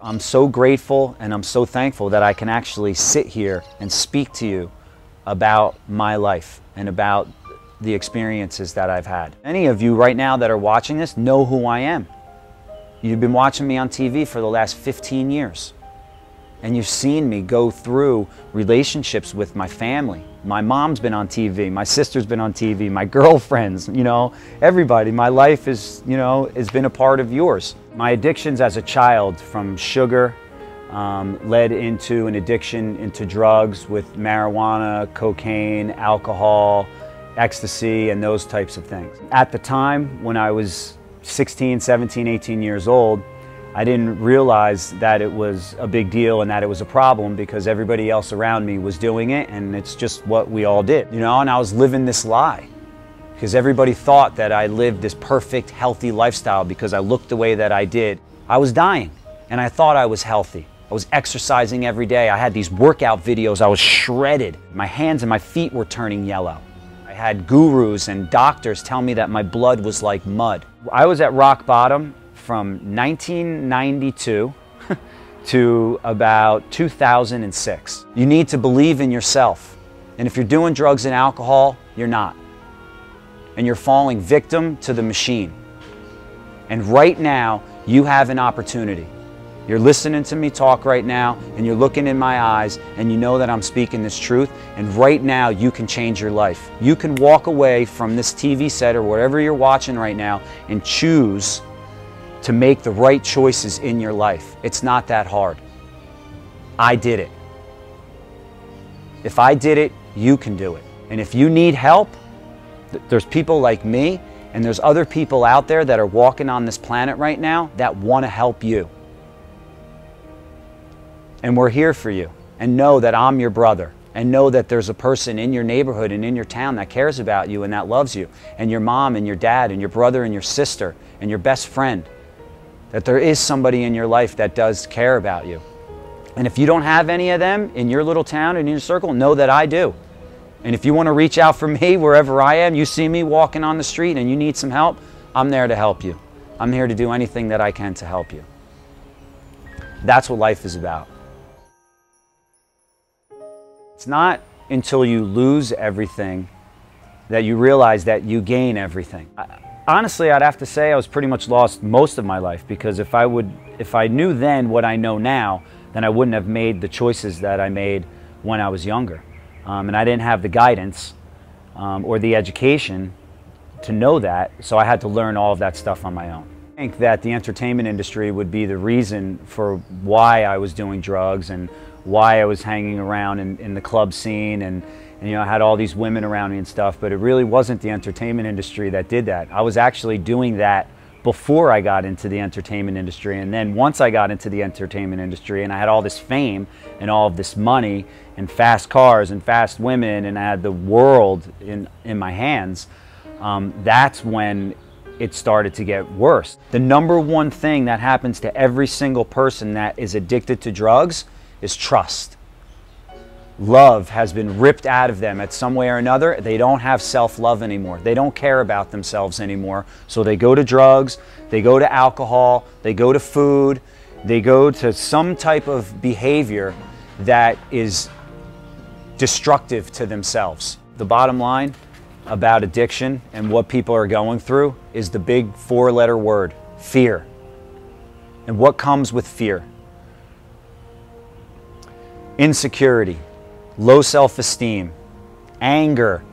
I'm so grateful and I'm so thankful that I can actually sit here and speak to you about my life and about the experiences that I've had. Many of you right now that are watching this know who I am. You've been watching me on TV for the last 15 years. And you've seen me go through relationships with my family. My mom's been on TV, my sister's been on TV, my girlfriends, you know, everybody. My life is, you know, has been a part of yours. My addictions as a child, from sugar, led into an addiction into drugs with marijuana, cocaine, alcohol, ecstasy, and those types of things. At the time, when I was 16, 17, 18 years old, I didn't realize that it was a big deal and that it was a problem because everybody else around me was doing it, and it's just what we all did, you know. And I was living this lie because everybody thought that I lived this perfect, healthy lifestyle because I looked the way that I did. I was dying and I thought I was healthy. I was exercising every day. I had these workout videos. I was shredded. My hands and my feet were turning yellow. I had gurus and doctors tell me that my blood was like mud. I was at rock bottom from 1992 to about 2006. You need to believe in yourself. And if you're doing drugs and alcohol, you're not. And you're falling victim to the machine. And right now, you have an opportunity. You're listening to me talk right now, and you're looking in my eyes, and you know that I'm speaking this truth, and right now you can change your life. You can walk away from this TV set or whatever you're watching right now and choose to make the right choices in your life. It's not that hard. I did it. If I did it, you can do it. And if you need help, there's people like me, and there's other people out there that are walking on this planet right now that want to help you. And we're here for you. And know that I'm your brother. And know that there's a person in your neighborhood and in your town that cares about you and that loves you. And your mom and your dad and your brother and your sister and your best friend. That there is somebody in your life that does care about you. And if you don't have any of them in your little town and in your circle, know that I do. And if you want to reach out for me wherever I am, you see me walking on the street and you need some help, I'm there to help you. I'm here to do anything that I can to help you. That's what life is about. It's not until you lose everything that you realize that you gain everything. Honestly, I'd have to say I was pretty much lost most of my life, because if I knew then what I know now, then I wouldn't have made the choices that I made when I was younger. And I didn't have the guidance or the education to know that, so I had to learn all of that stuff on my own. I think that the entertainment industry would be the reason for why I was doing drugs and why I was hanging around in the club scene, and you know, I had all these women around me and stuff, but it really wasn't the entertainment industry that did that. I was actually doing that before I got into the entertainment industry, and then once I got into the entertainment industry and I had all this fame and all of this money and fast cars and fast women and I had the world in my hands, that's when it started to get worse. The number one thing that happens to every single person that is addicted to drugs is trust. Love has been ripped out of them at some way or another. They don't have self-love anymore. They don't care about themselves anymore. So they go to drugs, they go to alcohol, they go to food, they go to some type of behavior that is destructive to themselves. The bottom line about addiction and what people are going through is the big four-letter word, fear. And what comes with fear? Insecurity, low self-esteem, anger,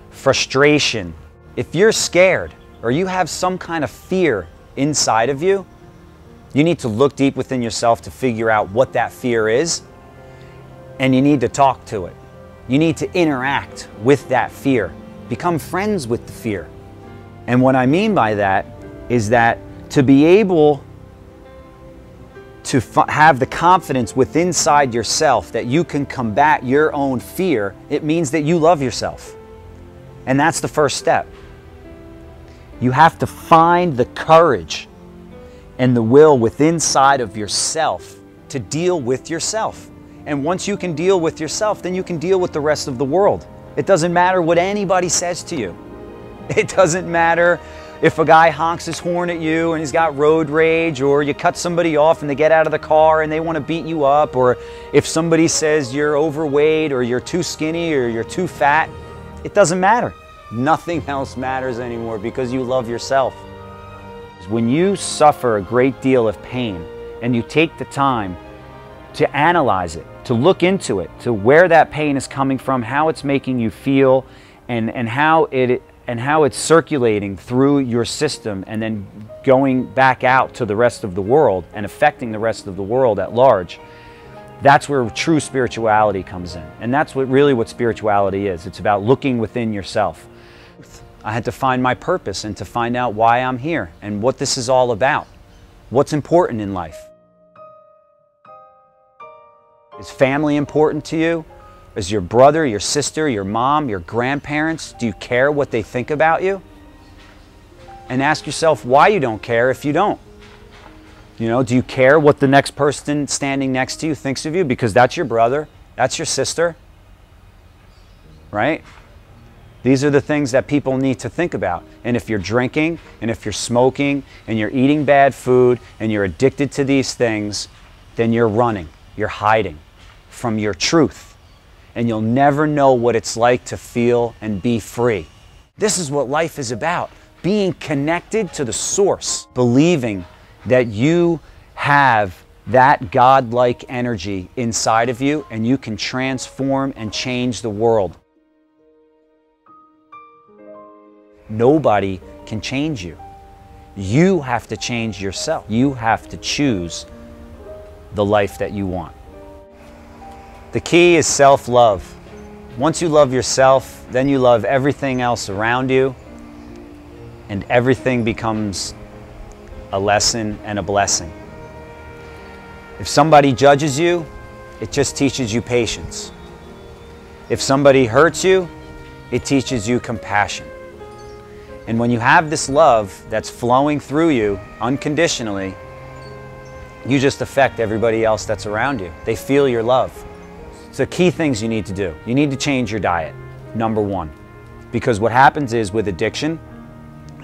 frustration. If you're scared or you have some kind of fear inside of you, you need to look deep within yourself to figure out what that fear is, and you need to talk to it. You need to interact with that fear. Become friends with the fear. And what I mean by that is that to be able to have the confidence within inside yourself that you can combat your own fear, it means that you love yourself. And that's the first step. You have to find the courage and the will within inside of yourself to deal with yourself. And once you can deal with yourself, then you can deal with the rest of the world. It doesn't matter what anybody says to you. It doesn't matter if a guy honks his horn at you and he's got road rage, or you cut somebody off and they get out of the car and they want to beat you up, or if somebody says you're overweight or you're too skinny or you're too fat. It doesn't matter. Nothing else matters anymore because you love yourself. When you suffer a great deal of pain and you take the time to analyze it, to look into it, to where that pain is coming from, how it's making you feel, and how it's circulating through your system and then going back out to the rest of the world and affecting the rest of the world at large, that's where true spirituality comes in. And that's what spirituality is. It's about looking within yourself. I had to find my purpose and to find out why I'm here and what this is all about. What's important in life. Is family important to you? Is your brother, your sister, your mom, your grandparents, do you care what they think about you? And ask yourself why you don't care if you don't. You know, do you care what the next person standing next to you thinks of you? Because that's your brother, that's your sister, right? These are the things that people need to think about. And if you're drinking, and if you're smoking, and you're eating bad food, and you're addicted to these things, then you're running, you're hiding from your truth. And you'll never know what it's like to feel and be free. This is what life is about. Being connected to the source. Believing that you have that God-like energy inside of you and you can transform and change the world. Nobody can change you. You have to change yourself. You have to choose the life that you want. The key is self-love. Once you love yourself, then you love everything else around you, and everything becomes a lesson and a blessing. If somebody judges you, it just teaches you patience. If somebody hurts you, it teaches you compassion. And when you have this love that's flowing through you unconditionally, you just affect everybody else that's around you. They feel your love. So key things you need to do. You need to change your diet, number one. Because what happens is with addiction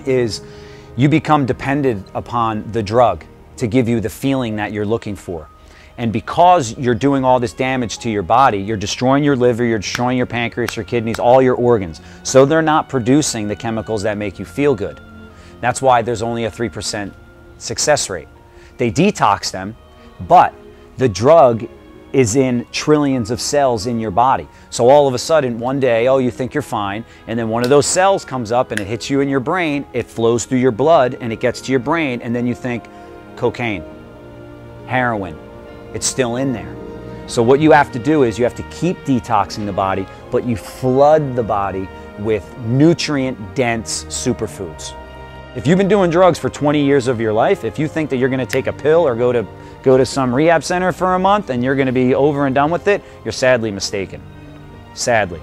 is you become dependent upon the drug to give you the feeling that you're looking for. And because you're doing all this damage to your body, you're destroying your liver, you're destroying your pancreas, your kidneys, all your organs. So they're not producing the chemicals that make you feel good. That's why there's only a 3% success rate. They detox them, but the drug is in trillions of cells in your body. So all of a sudden, one day, oh, you think you're fine, and then one of those cells comes up and it hits you in your brain, it flows through your blood and it gets to your brain, and then you think cocaine, heroin, it's still in there. So what you have to do is you have to keep detoxing the body, but you flood the body with nutrient-dense superfoods. If you've been doing drugs for 20 years of your life, if you think that you're going to take a pill or go to some rehab center for a month and you're going to be over and done with it, you're sadly mistaken. Sadly.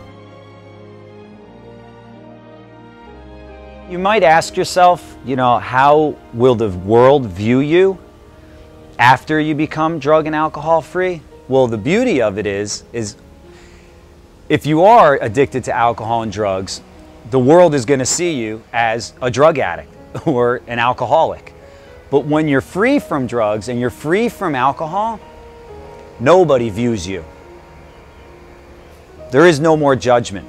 You might ask yourself, you know, how will the world view you after you become drug and alcohol free? Well, the beauty of it is if you are addicted to alcohol and drugs, the world is going to see you as a drug addict or an alcoholic. But when you're free from drugs and you're free from alcohol, nobody views you. There is no more judgment.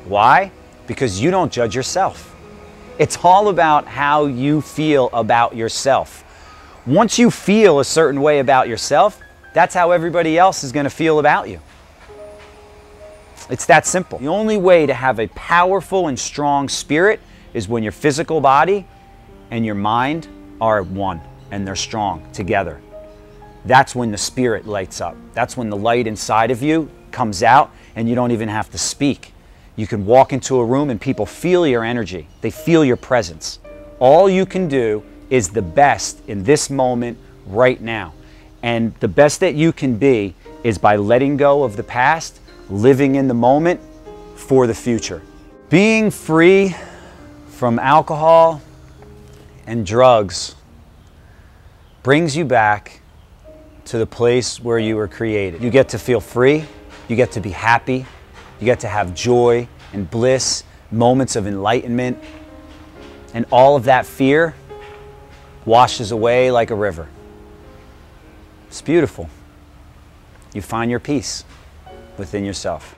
Why? Because you don't judge yourself. It's all about how you feel about yourself. Once you feel a certain way about yourself, that's how everybody else is going to feel about you. It's that simple. The only way to have a powerful and strong spirit is when your physical body and your mind are one and they're strong together. That's when the spirit lights up. That's when the light inside of you comes out and you don't even have to speak. You can walk into a room and people feel your energy. They feel your presence. All you can do is the best in this moment right now. And the best that you can be is by letting go of the past, living in the moment for the future. Being free from alcohol and drugs brings you back to the place where you were created. You get to feel free, you get to be happy, you get to have joy and bliss, moments of enlightenment, And all of that fear washes away like a river. It's beautiful. You find your peace within yourself.